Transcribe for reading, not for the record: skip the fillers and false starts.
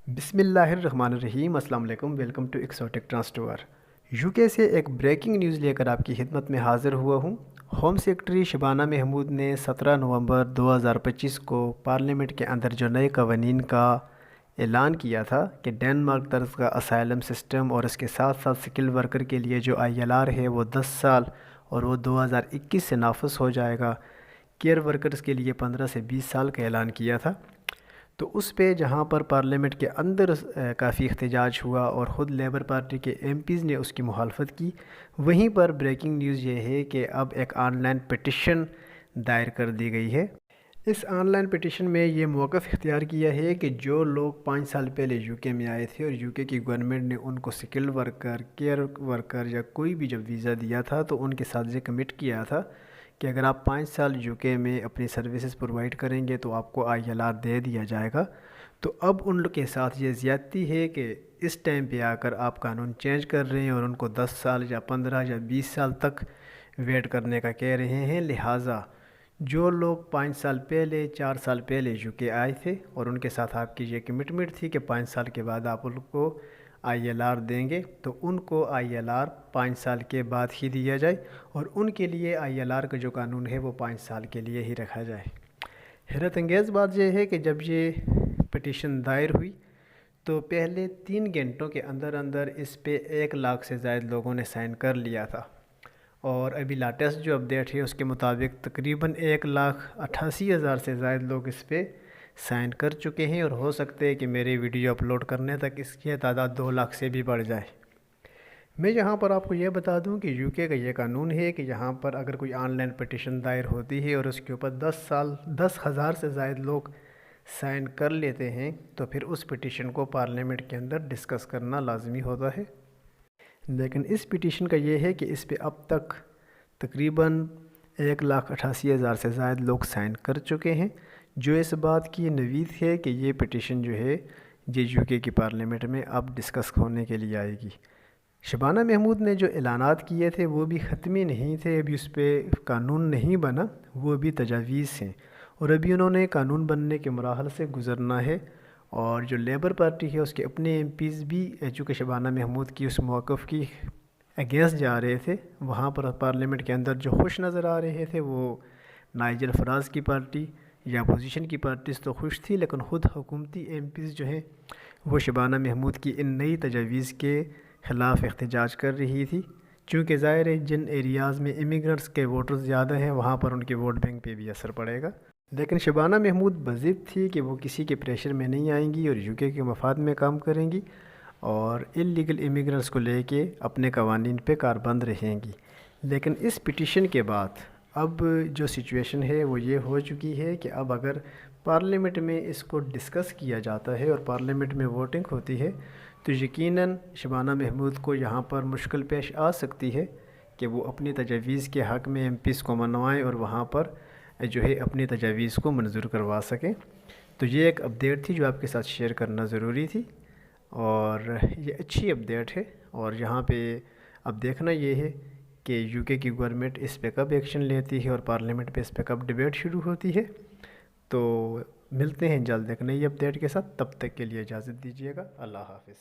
بسم اللہ الرحمن الرحیم۔ السلام علیکم، ویلکم ٹو ایکسوٹک ٹرانسٹور۔ یو کے سے ایک بریکنگ نیوز لے کر آپ کی خدمت میں حاضر ہوا ہوں۔ ہوم سیکرٹری شبانہ محمود نے 17 نومبر 2025 کو پارلیمنٹ کے اندر جو نئے قوانین کا اعلان کیا تھا کہ ڈنمارک طرز کا اسائلم سسٹم اور اس کے ساتھ ساتھ سکل ورکر کے لیے جو ILR ہے وہ 10 سال اور وہ 2021 سے نافذ ہو جائے گا۔ کیئر ورکرز کے لیے 15 سے 20 سال کا اعلان کیا تھا۔ تو اس پہ جہاں پر پارلیمنٹ کے اندر کافی احتجاج ہوا اور خود لیبر پارٹی کے MPs نے اس کی مخالفت کی، وہیں پر بریکنگ نیوز یہ ہے کہ اب ایک آن لائن پٹیشن دائر کر دی گئی ہے۔ اس آن لائن پٹیشن میں یہ موقف اختیار کیا ہے کہ جو لوگ 5 سال پہلے UK میں آئے تھے اور UK کی گورنمنٹ نے ان کو سکل ورکر، کیئر ورکر یا کوئی بھی جب ویزا دیا تھا تو ان کے ساتھ یہ کمٹ کیا تھا کہ اگر آپ 5 سال UK میں اپنی سروسز پرووائڈ کریں گے تو آپ کو ILR دے دیا جائے گا۔ تو اب ان کے ساتھ یہ زیادتی ہے کہ اس ٹائم پہ آ کر آپ قانون چینج کر رہے ہیں اور ان کو 10 سال یا 15 یا 20 سال تک ویٹ کرنے کا کہہ رہے ہیں۔ لہٰذا جو لوگ 5 سال پہلے، 4 سال پہلے UK آئے تھے اور ان کے ساتھ آپ کی یہ کمٹمنٹ تھی کہ 5 سال کے بعد آپ ان کو ILR دیں گے، تو ان کو ILR 5 سال کے بعد ہی دیا جائے اور ان کے لیے ILR کا جو قانون ہے وہ 5 سال کے لیے ہی رکھا جائے۔ حیرت انگیز بات یہ ہے کہ جب یہ پٹیشن دائر ہوئی تو پہلے 3 گھنٹوں کے اندر اندر اس پہ 1 لاکھ سے زائد لوگوں نے سائن کر لیا تھا، اور ابھی لیٹسٹ جو اپڈیٹ ہے اس کے مطابق تقریباً 1,88,000 سے زائد لوگ اس پہ سائن کر چکے ہیں، اور ہو سکتے ہے کہ میری ویڈیو اپلوڈ کرنے تک اس کی تعداد 2 لاکھ سے بھی بڑھ جائے۔ میں یہاں پر آپ کو یہ بتا دوں کہ UK کا یہ قانون ہے کہ یہاں پر اگر کوئی آن لائن پٹیشن دائر ہوتی ہے اور اس کے اوپر 10,000 سے زائد لوگ سائن کر لیتے ہیں تو پھر اس پٹیشن کو پارلیمنٹ کے اندر ڈسکس کرنا لازمی ہوتا ہے۔ لیکن اس پٹیشن کا یہ ہے کہ اس پہ اب تک تقریباً 1,88,000 سے زائد لوگ سائن کر چکے ہیں، جو اس بات کی نوید ہے کہ یہ پٹیشن جو ہے یہ UK کی پارلیمنٹ میں اب ڈسکس ہونے کے لیے آئے گی۔ شبانہ محمود نے جو اعلانات کیے تھے وہ بھی حتمی نہیں تھے، ابھی اس پہ قانون نہیں بنا، وہ بھی تجاویز ہیں، اور ابھی انہوں نے قانون بننے کے مراحل سے گزرنا ہے۔ اور جو لیبر پارٹی ہے اس کے اپنے MPs بھی چونکہ شبانہ محمود کی اس موقف کی اگینسٹ جا رہے تھے، وہاں پر پارلیمنٹ کے اندر جو خوش نظر آ رہے تھے وہ نائجل فراز کی پارٹی یا اپوزیشن کی پارٹیز تو خوش تھی، لیکن خود حکومتی MPs جو ہیں وہ شبانہ محمود کی ان نئی تجاویز کے خلاف احتجاج کر رہی تھی، چونکہ ظاہر ہے جن ایریاز میں امیگرنٹس کے ووٹرز زیادہ ہیں وہاں پر ان کے ووٹ بینک پہ بھی اثر پڑے گا۔ لیکن شبانہ محمود بضد تھی کہ وہ کسی کے پریشر میں نہیں آئیں گی اور UK کے مفاد میں کام کریں گی اور انلیگل امیگرنٹس کو لے کے اپنے قوانین پہ کاربند رہیں گی۔ لیکن اس پٹیشن کے بعد اب جو سچویشن ہے وہ یہ ہو چکی ہے کہ اب اگر پارلیمنٹ میں اس کو ڈسکس کیا جاتا ہے اور پارلیمنٹ میں ووٹنگ ہوتی ہے تو یقیناً شبانہ محمود کو یہاں پر مشکل پیش آ سکتی ہے کہ وہ اپنی تجاویز کے حق میں MPs کو منوائیں اور وہاں پر جو ہے اپنی تجاویز کو منظور کروا سکیں۔ تو یہ ایک اپڈیٹ تھی جو آپ کے ساتھ شیئر کرنا ضروری تھی، اور یہ اچھی اپڈیٹ ہے، اور یہاں پہ اب دیکھنا یہ ہے کہ UK کی گورنمنٹ اس پہ کب ایکشن لیتی ہے اور پارلیمنٹ پہ اس پہ کب ڈیبیٹ شروع ہوتی ہے۔ تو ملتے ہیں جلد ایک نئی اپڈیٹ کے ساتھ، تب تک کے لیے اجازت دیجیے گا۔ اللہ حافظ۔